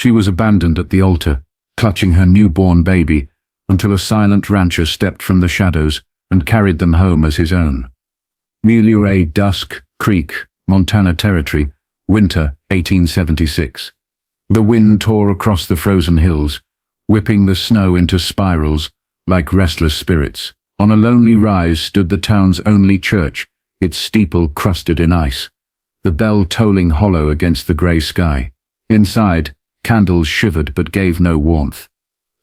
She was abandoned at the altar, clutching her newborn baby, until a silent rancher stepped from the shadows and carried them home as his own. Muley, Dusk Creek, Montana Territory, winter 1876. The wind tore across the frozen hills, whipping the snow into spirals like restless spirits. On a lonely rise stood the town's only church, its steeple crusted in ice, the bell tolling hollow against the grey sky. Inside, candles shivered but gave no warmth.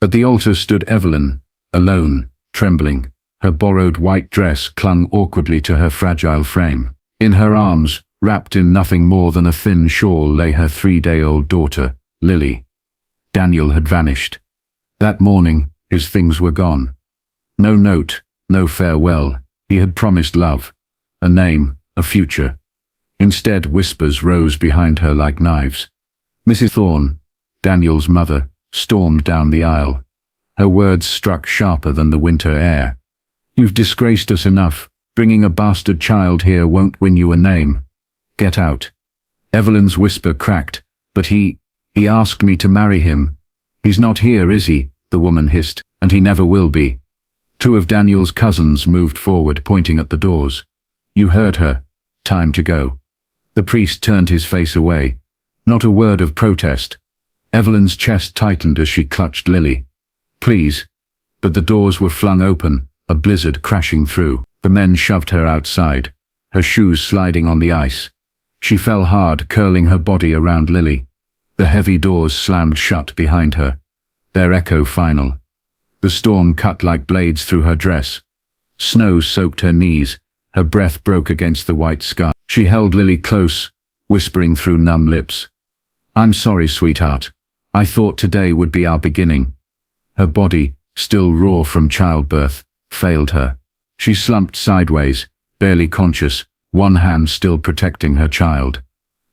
At the altar stood Evelyn, alone, trembling. Her borrowed white dress clung awkwardly to her fragile frame. In her arms, wrapped in nothing more than a thin shawl, lay her 3-day-old daughter, Lily. Daniel had vanished. That morning, his things were gone. No note, no farewell. He had promised love, a name, a future. Instead, whispers rose behind her like knives. Mrs. Thorne, Daniel's mother, stormed down the aisle. Her words struck sharper than the winter air. "You've disgraced us enough. Bringing a bastard child here won't win you a name. Get out." Evelyn's whisper cracked. "But he asked me to marry him." "He's not here, is he?" the woman hissed. "And he never will be." Two of Daniel's cousins moved forward, pointing at the doors. "You heard her. Time to go." The priest turned his face away. Not a word of protest. Evelyn's chest tightened as she clutched Lily. "Please." But the doors were flung open, a blizzard crashing through. The men shoved her outside, her shoes sliding on the ice. She fell hard, curling her body around Lily. The heavy doors slammed shut behind her, their echo final. The storm cut like blades through her dress. Snow soaked her knees, her breath broke against the white sky. She held Lily close, whispering through numb lips. "I'm sorry, sweetheart. I thought today would be our beginning." Her body, still raw from childbirth, failed her. She slumped sideways, barely conscious, one hand still protecting her child.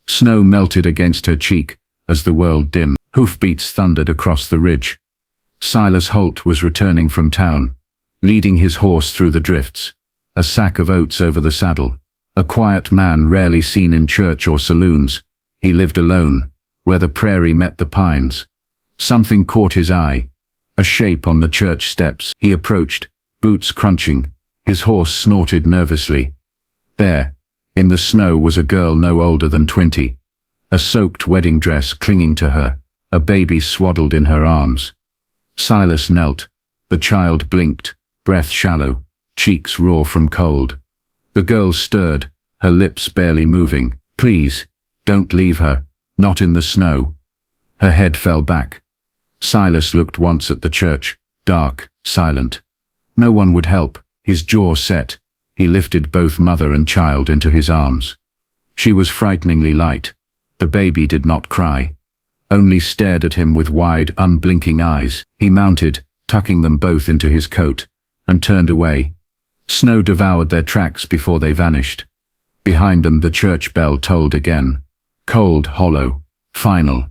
Snow melted against her cheek as the world dimmed. Hoofbeats thundered across the ridge. Silas Holt was returning from town, leading his horse through the drifts, a sack of oats over the saddle. A quiet man rarely seen in church or saloons. He lived alone, where the prairie met the pines. Something caught his eye, a shape on the church steps. He approached, boots crunching. His horse snorted nervously. There, in the snow, was a girl no older than 20, a soaked wedding dress clinging to her, a baby swaddled in her arms. Silas knelt. The child blinked, breath shallow, cheeks raw from cold. The girl stirred, her lips barely moving. "Please, don't leave her, not in the snow." Her head fell back. Silas looked once at the church, dark, silent. No one would help. His jaw set. He lifted both mother and child into his arms. She was frighteningly light. The baby did not cry, only stared at him with wide, unblinking eyes. He mounted, tucking them both into his coat, and turned away. Snow devoured their tracks before they vanished. Behind them the church bell tolled again. Cold, hollow, final.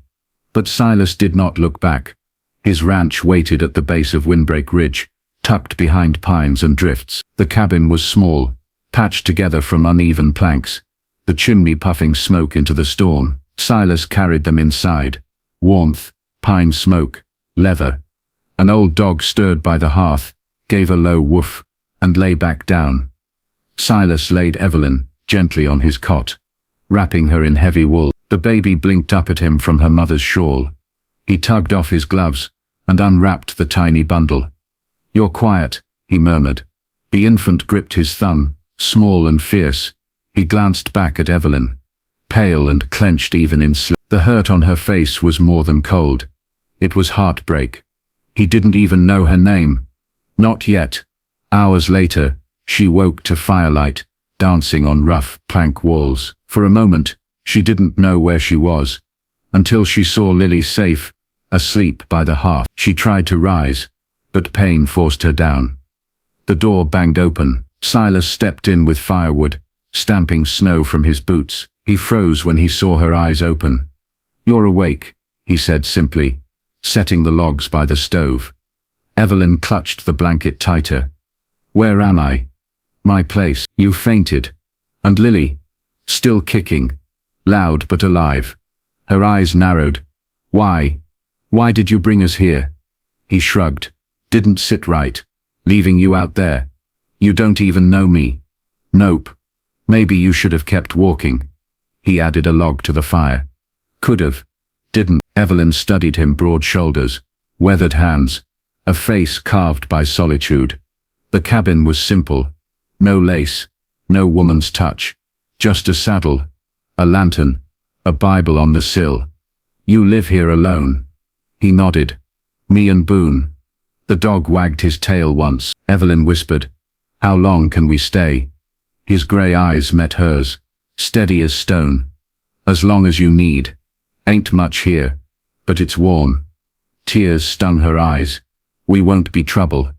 But Silas did not look back. His ranch waited at the base of Windbreak Ridge, tucked behind pines and drifts. The cabin was small, patched together from uneven planks, the chimney puffing smoke into the storm. Silas carried them inside. Warmth, pine smoke, leather. An old dog stirred by the hearth, gave a low woof, and lay back down. Silas laid Evelyn gently on his cot, wrapping her in heavy wool. The baby blinked up at him from her mother's shawl. He tugged off his gloves and unwrapped the tiny bundle. "You're quiet," he murmured. The infant gripped his thumb, small and fierce. He glanced back at Evelyn, pale and clenched even in sleep. The hurt on her face was more than cold. It was heartbreak. He didn't even know her name. Not yet. Hours later, she woke to firelight, dancing on rough plank walls. For a moment, she didn't know where she was, until she saw Lily safe, asleep by the hearth. She tried to rise, but pain forced her down. The door banged open. Silas stepped in with firewood, stamping snow from his boots. He froze when he saw her eyes open. "You're awake," he said simply, setting the logs by the stove. Evelyn clutched the blanket tighter. "Where am I?" "My place." "You fainted." And Lily, still kicking, loud but alive. Her eyes narrowed. "Why?" Why did you bring us here? He shrugged. Didn't sit right. Leaving you out there. You don't even know me. Nope. Maybe you should have kept walking. He added a log to the fire. Could have. Didn't. Evelyn studied him, broad shoulders, weathered hands, a face carved by solitude. The cabin was simple. No lace, no woman's touch. Just a saddle, a lantern, a Bible on the sill. You live here alone. He nodded. Me and Boone. The dog wagged his tail once. Evelyn whispered, How long can we stay? His grey eyes met hers, steady as stone. As long as you need. Ain't much here, but it's warm. Tears stung her eyes. We won't be trouble.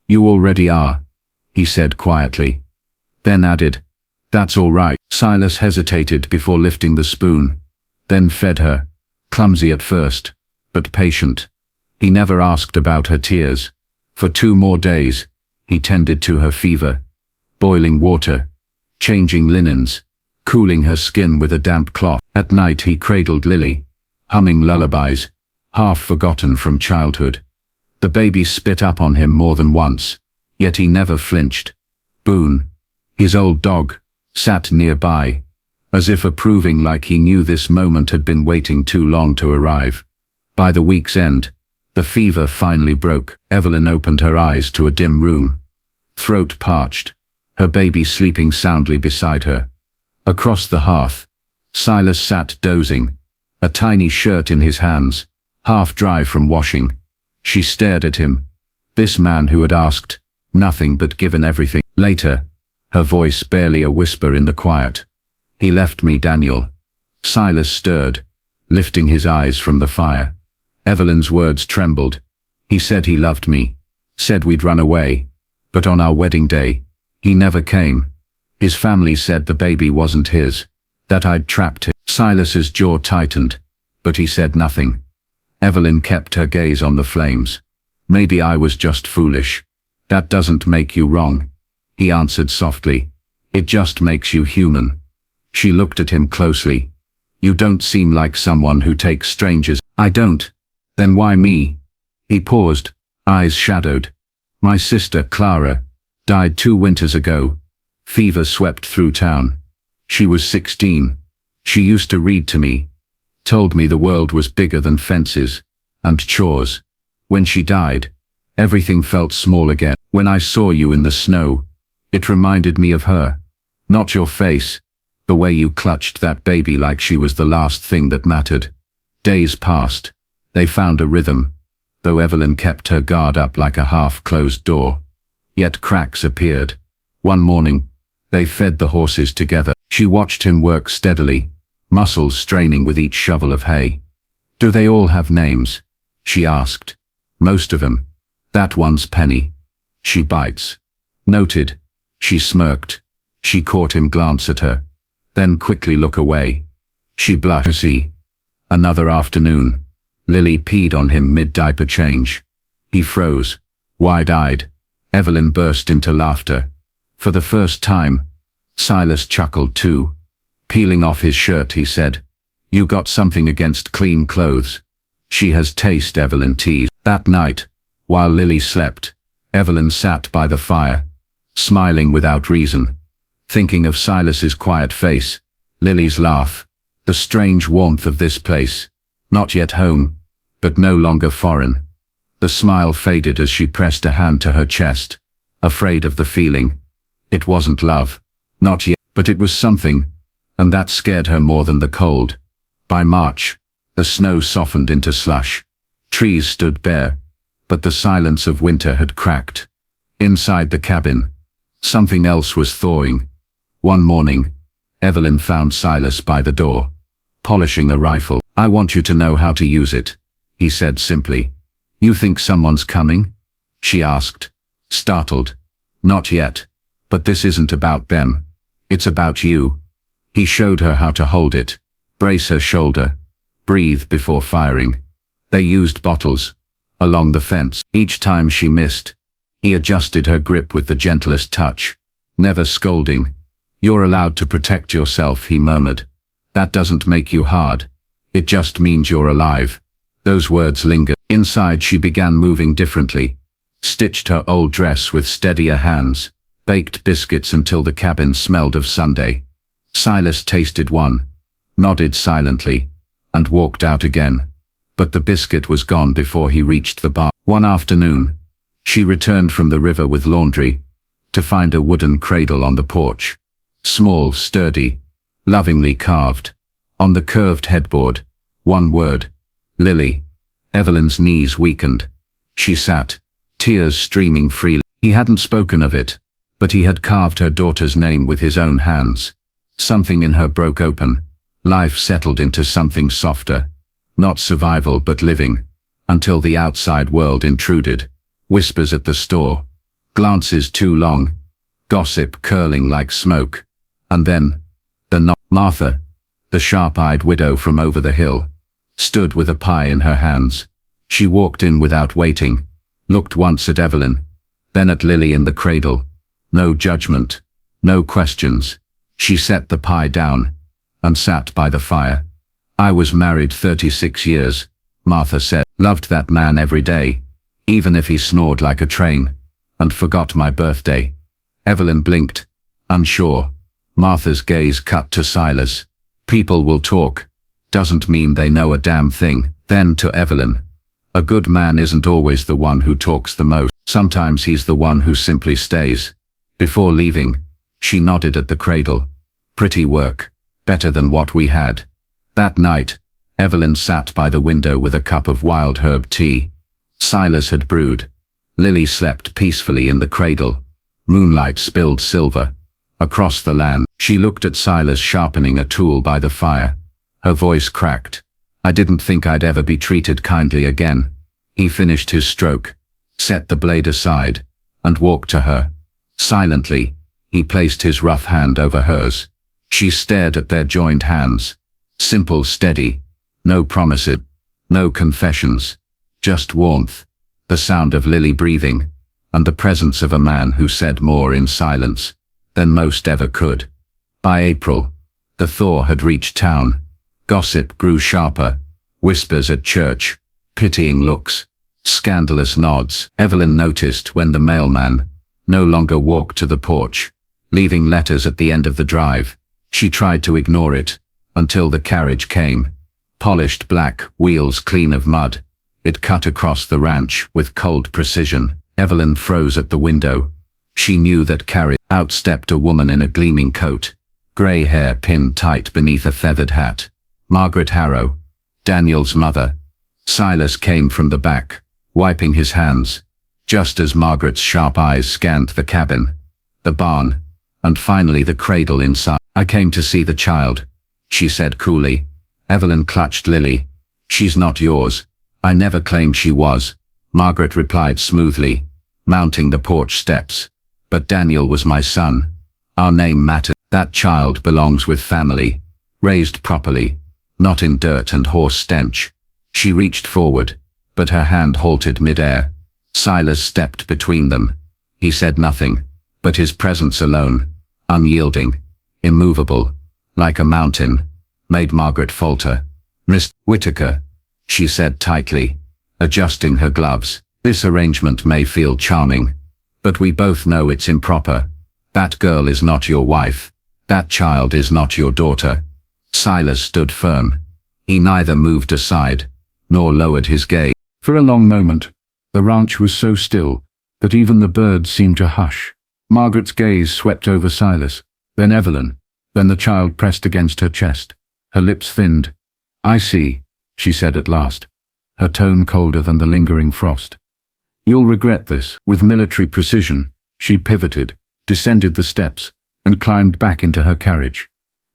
You already are, he said quietly. Then added, That's all right. Silas hesitated before lifting the spoon, then fed her, clumsy at first, but patient. He never asked about her tears. For 2 more days, he tended to her fever, boiling water, changing linens, cooling her skin with a damp cloth. At night he cradled Lily, humming lullabies, half forgotten from childhood. The baby spit up on him more than once, yet he never flinched. Boone, his old dog, sat nearby, as if approving, like he knew this moment had been waiting too long to arrive. By the week's end, the fever finally broke. Evelyn opened her eyes to a dim room, throat parched, her baby sleeping soundly beside her. Across the hearth, Silas sat dozing, a tiny shirt in his hands, half dry from washing. She stared at him, this man who had asked nothing but given everything. Later, her voice barely a whisper in the quiet. He left me, Daniel. Silas stirred, lifting his eyes from the fire. Evelyn's words trembled. He said he loved me, said we'd run away, but on our wedding day, he never came. His family said the baby wasn't his, that I'd trapped him. Silas's jaw tightened, but he said nothing. Evelyn kept her gaze on the flames. Maybe I was just foolish. That doesn't make you wrong, he answered softly. It just makes you human. She looked at him closely. You don't seem like someone who takes strangers. I don't. Then why me? He paused, eyes shadowed. My sister, Clara, died 2 winters ago. Fever swept through town. She was 16. She used to read to me. Told me the world was bigger than fences and chores. When she died, everything felt small again. When I saw you in the snow, it reminded me of her. Not your face, the way you clutched that baby like she was the last thing that mattered. Days passed. They found a rhythm, though Evelyn kept her guard up like a half-closed door. Yet cracks appeared. One morning, they fed the horses together. She watched him work steadily, muscles straining with each shovel of hay. Do they all have names? She asked. Most of them. That one's Penny. She bites. Noted. She smirked. She caught him glance at her, then quickly look away. She blushed. Another afternoon. Lily peed on him mid-diaper change. He froze, wide-eyed. Evelyn burst into laughter. For the first time, Silas chuckled too. Peeling off his shirt, he said, You got something against clean clothes. She has taste, Evelyn teased. That night, while Lily slept, Evelyn sat by the fire, smiling without reason, thinking of Silas's quiet face, Lily's laugh, the strange warmth of this place, not yet home, but no longer foreign. The smile faded as she pressed a hand to her chest, afraid of the feeling. It wasn't love, not yet, but it was something, and that scared her more than the cold. By March, the snow softened into slush. Trees stood bare, but the silence of winter had cracked. Inside the cabin, something else was thawing. One morning, Evelyn found Silas by the door, polishing a rifle. I want you to know how to use it, he said simply. You think someone's coming? She asked, startled. Not yet, but this isn't about them. It's about you. He showed her how to hold it, brace her shoulder, breathe before firing. They used bottles, along the fence. Each time she missed, he adjusted her grip with the gentlest touch, never scolding. You're allowed to protect yourself, he murmured. That doesn't make you hard. It just means you're alive. Those words lingered. Inside she began moving differently, stitched her old dress with steadier hands, baked biscuits until the cabin smelled of Sunday. Silas tasted one, nodded silently, and walked out again. But the biscuit was gone before he reached the bar. One afternoon, she returned from the river with laundry, to find a wooden cradle on the porch. Small, sturdy, lovingly carved. On the curved headboard, one word: Lily. Evelyn's knees weakened. She sat, tears streaming freely. He hadn't spoken of it, but he had carved her daughter's name with his own hands. Something in her broke open. Life settled into something softer. Not survival but living. Until the outside world intruded. Whispers at the store. Glances too long. Gossip curling like smoke. And then, the knock. Martha, the sharp-eyed widow from over the hill, stood with a pie in her hands. She walked in without waiting, looked once at Evelyn, then at Lily in the cradle. No judgment, no questions. She set the pie down, and sat by the fire. I was married 36 years, Martha said. Loved that man every day, even if he snored like a train, and forgot my birthday. Evelyn blinked, unsure. Martha's gaze cut to Silas. People will talk, doesn't mean they know a damn thing. Then to Evelyn. A good man isn't always the one who talks the most. Sometimes he's the one who simply stays. Before leaving, she nodded at the cradle. Pretty work. Better than what we had. That night, Evelyn sat by the window with a cup of wild herb tea. Silas had brewed. Lily slept peacefully in the cradle. Moonlight spilled silver. Across the land, she looked at Silas sharpening a tool by the fire. Her voice cracked. I didn't think I'd ever be treated kindly again. He finished his stroke, set the blade aside, and walked to her. Silently, he placed his rough hand over hers. She stared at their joined hands. Simple, steady. No promises, no confessions. Just warmth. The sound of Lily breathing, and the presence of a man who said more in silence than most ever could. By April, the thaw had reached town. Gossip grew sharper. Whispers at church, pitying looks, scandalous nods. Evelyn noticed when the mailman no longer walked to the porch, leaving letters at the end of the drive. She tried to ignore it, until the carriage came. Polished black, wheels clean of mud. It cut across the ranch with cold precision. Evelyn froze at the window. She knew that carriage. Out stepped a woman in a gleaming coat, grey hair pinned tight beneath a feathered hat. Margaret Harrow, Daniel's mother. Silas came from the back, wiping his hands, just as Margaret's sharp eyes scanned the cabin, the barn, and finally the cradle inside. I came to see the child, she said coolly. Evelyn clutched Lily. She's not yours. I never claimed she was, Margaret replied smoothly, mounting the porch steps. But Daniel was my son. Our name mattered. That child belongs with family, raised properly, not in dirt and horse stench. She reached forward, but her hand halted mid-air. Silas stepped between them. He said nothing, but his presence alone, unyielding, immovable, like a mountain, made Margaret falter. Mr. Whitaker, she said tightly, adjusting her gloves. This arrangement may feel charming, but we both know it's improper. That girl is not your wife. That child is not your daughter. Silas stood firm. He neither moved aside, nor lowered his gaze. For a long moment, the ranch was so still that even the birds seemed to hush. Margaret's gaze swept over Silas, then Evelyn, then the child pressed against her chest. Her lips thinned. I see, she said at last, her tone colder than the lingering frost. You'll regret this. With military precision, she pivoted, descended the steps, and climbed back into her carriage.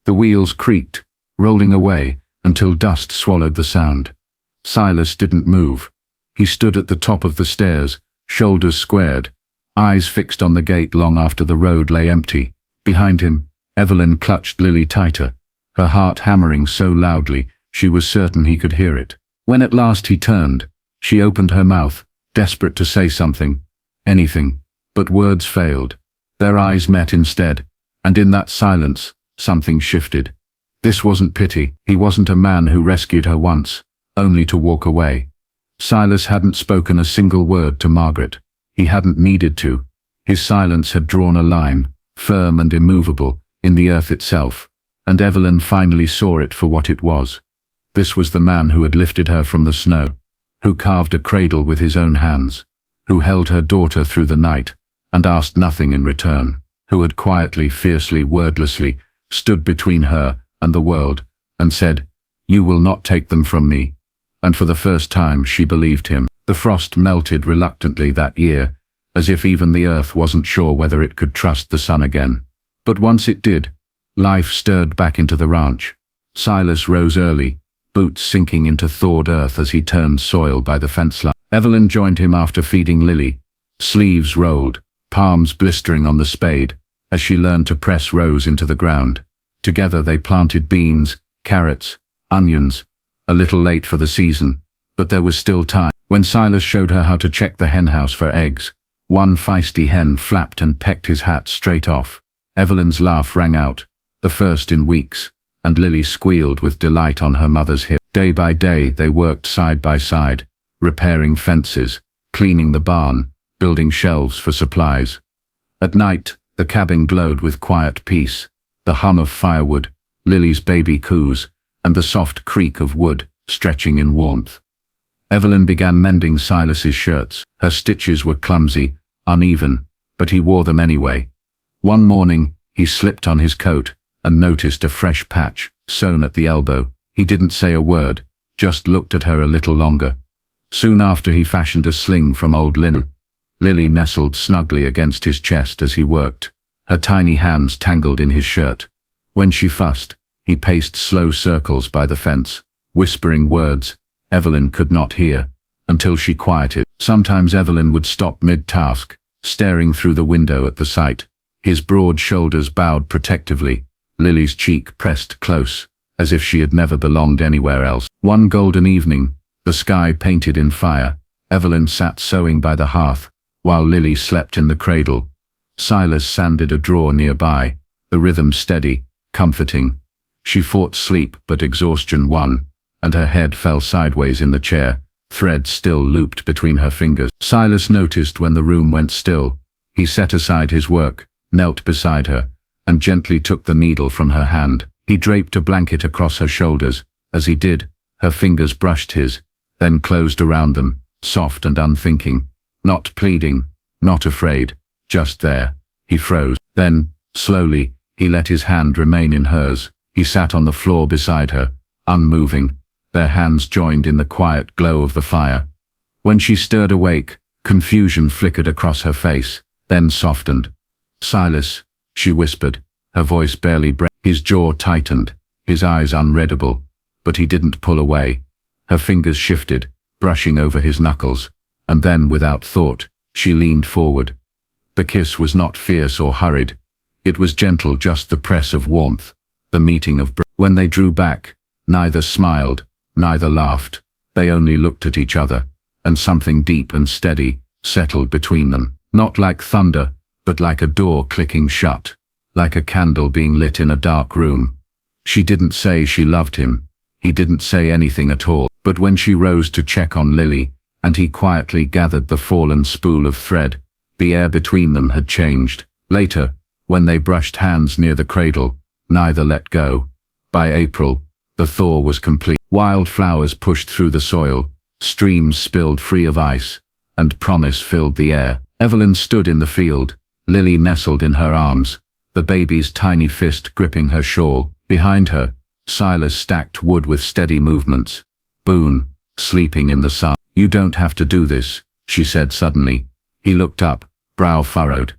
The wheels creaked, rolling away until dust swallowed the sound. Silas didn't move. He stood at the top of the stairs, shoulders squared, eyes fixed on the gate long after the road lay empty. Behind him, Evelyn clutched Lily tighter, her heart hammering so loudly she was certain he could hear it. When at last he turned, she opened her mouth, desperate to say something, anything, but words failed. Their eyes met instead, and in that silence, something shifted. This wasn't pity. He wasn't a man who rescued her once, only to walk away. Silas hadn't spoken a single word to Margaret. He hadn't needed to. His silence had drawn a line, firm and immovable, in the earth itself, and Evelyn finally saw it for what it was. This was the man who had lifted her from the snow, who carved a cradle with his own hands, who held her daughter through the night and asked nothing in return, who had quietly, fiercely, wordlessly stood between her and the world and said, "You will not take them from me." And for the first time she believed him. The frost melted reluctantly that year, as if even the earth wasn't sure whether it could trust the sun again. But once it did, life stirred back into the ranch. Silas rose early, boots sinking into thawed earth as he turned soil by the fence line. Evelyn joined him after feeding Lily, sleeves rolled, palms blistering on the spade, as she learned to press rows into the ground. Together they planted beans, carrots, onions, a little late for the season, but there was still time. When Silas showed her how to check the henhouse for eggs, one feisty hen flapped and pecked his hat straight off. Evelyn's laugh rang out, the first in weeks, and Lily squealed with delight on her mother's hip. Day by day they worked side by side, repairing fences, cleaning the barn, building shelves for supplies. At night, the cabin glowed with quiet peace, the hum of firewood, Lily's baby coos, and the soft creak of wood stretching in warmth. Evelyn began mending Silas's shirts. Her stitches were clumsy, uneven, but he wore them anyway. One morning, he slipped on his coat and noticed a fresh patch sewn at the elbow. He didn't say a word, just looked at her a little longer. Soon after he fashioned a sling from old linen. Lily nestled snugly against his chest as he worked, her tiny hands tangled in his shirt. When she fussed, he paced slow circles by the fence, whispering words Evelyn could not hear, until she quieted. Sometimes Evelyn would stop mid-task, staring through the window at the sight, his broad shoulders bowed protectively, Lily's cheek pressed close, as if she had never belonged anywhere else. One golden evening, the sky painted in fire, Evelyn sat sewing by the hearth, while Lily slept in the cradle. Silas sanded a drawer nearby, the rhythm steady, comforting. She fought sleep, but exhaustion won, and her head fell sideways in the chair, thread still looped between her fingers. Silas noticed when the room went still. He set aside his work, knelt beside her, and gently took the needle from her hand. He draped a blanket across her shoulders. As he did, her fingers brushed his, then closed around them, soft and unthinking, not pleading, not afraid, just there. He froze. Then, slowly, he let his hand remain in hers. He sat on the floor beside her, unmoving, their hands joined in the quiet glow of the fire. When she stirred awake, confusion flickered across her face, then softened. "Silas," she whispered, her voice barely breaking. His jaw tightened, his eyes unreadable, but he didn't pull away. Her fingers shifted, brushing over his knuckles, and then, without thought, she leaned forward. The kiss was not fierce or hurried. It was gentle, just the press of warmth, the meeting of breath. When they drew back, neither smiled, neither laughed. They only looked at each other, and something deep and steady settled between them. Not like thunder, but like a door clicking shut, like a candle being lit in a dark room. She didn't say she loved him. He didn't say anything at all. But when she rose to check on Lily, and he quietly gathered the fallen spool of thread, the air between them had changed. Later, when they brushed hands near the cradle, neither let go. By April, the thaw was complete. Wildflowers pushed through the soil, streams spilled free of ice, and promise filled the air. Evelyn stood in the field, Lily nestled in her arms, the baby's tiny fist gripping her shawl. Behind her, Silas stacked wood with steady movements. Boone, sleeping in the sun. "You don't have to do this," she said suddenly. He looked up, brow furrowed.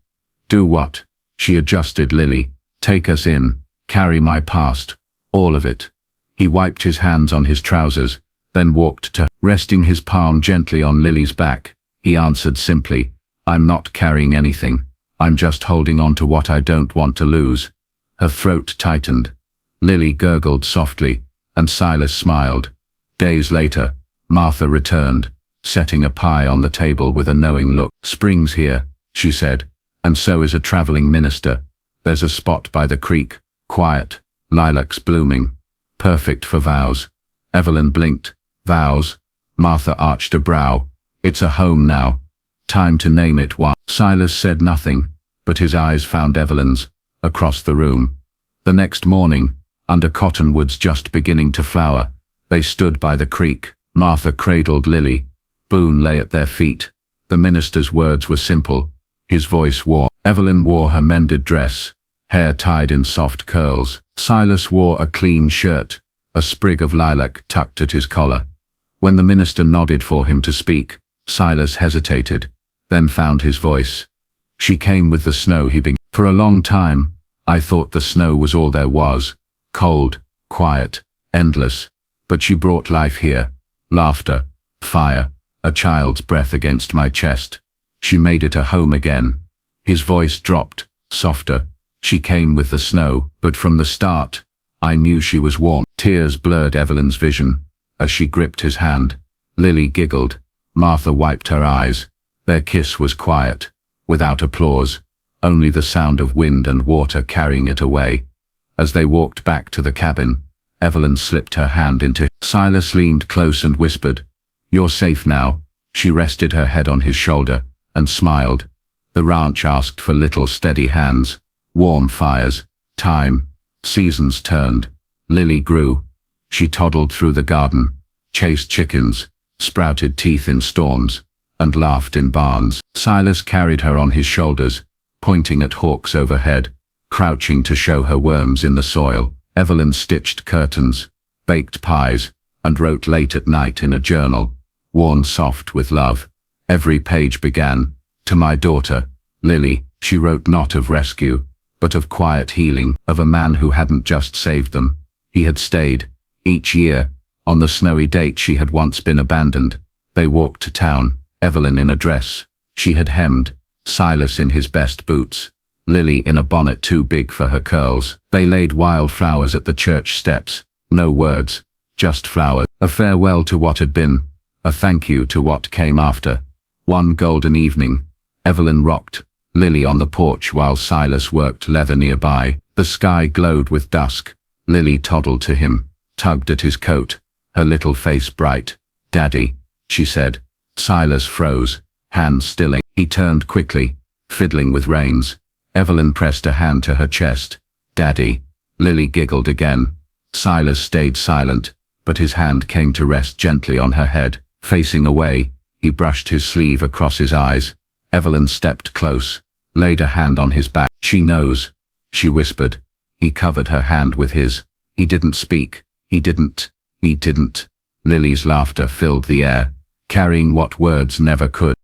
"Do what?" She adjusted Lily. "Take us in, carry my past, all of it." He wiped his hands on his trousers, then walked to her. Resting his palm gently on Lily's back, he answered simply, "I'm not carrying anything. I'm just holding on to what I don't want to lose." Her throat tightened. Lily gurgled softly, and Silas smiled. Days later, Martha returned, setting a pie on the table with a knowing look. "Spring's here," she said, "and so is a traveling minister. There's a spot by the creek, quiet, lilacs blooming, perfect for vows." Evelyn blinked, Vows. Martha arched a brow. It's a home now. Time to name it one. Silas said nothing, but his eyes found Evelyn's, across the room. The next morning, under cottonwoods just beginning to flower, they stood by the creek. Martha cradled Lily. Boone lay at their feet. The minister's words were simple, his voice warm. Evelyn wore her mended dress, hair tied in soft curls. Silas wore a clean shirt, a sprig of lilac tucked at his collar. When the minister nodded for him to speak, Silas hesitated, then found his voice. She came with the snow, he began. For a long time, I thought the snow was all there was, cold, quiet, endless. But she brought life here, laughter, fire, a child's breath against my chest. She made it a home again. His voice dropped, softer. She came with the snow, but from the start, I knew she was warm. Tears blurred Evelyn's vision as she gripped his hand. Lily giggled. Martha wiped her eyes. Their kiss was quiet, without applause, only the sound of wind and water carrying it away. As they walked back to the cabin, Evelyn slipped her hand into. Silas leaned close and whispered, "You're safe now." She rested her head on his shoulder and smiled. The ranch asked for little steady hands, warm fires, time. Seasons turned. Lily grew. She toddled through the garden, chased chickens, sprouted teeth in storms, and laughed in barns. Silas carried her on his shoulders, pointing at hawks overhead, crouching to show her worms in the soil. Evelyn stitched curtains, baked pies, and wrote late at night in a journal, worn soft with love. Every page began, "To my daughter, Lily." She wrote not of rescue, but of quiet healing, of a man who hadn't just saved them. He had stayed. Each year, on the snowy date she had once been abandoned, they walked to town, Evelyn in a dress she had hemmed, Silas in his best boots, Lily in a bonnet too big for her curls. They laid wild flowers at the church steps. No words, just flowers. A farewell to what had been, a thank you to what came after. One golden evening, Evelyn rocked Lily on the porch while Silas worked leather nearby. The sky glowed with dusk. Lily toddled to him, tugged at his coat, her little face bright. "Daddy," she said. Silas froze, hands stilling. He turned quickly, fiddling with reins. Evelyn pressed a hand to her chest. "Daddy." Lily giggled again. Silas stayed silent, but his hand came to rest gently on her head. Facing away, he brushed his sleeve across his eyes. Evelyn stepped close, laid a hand on his back. "She knows," she whispered. He covered her hand with his. He didn't speak. He didn't. Lily's laughter filled the air, carrying what words never could.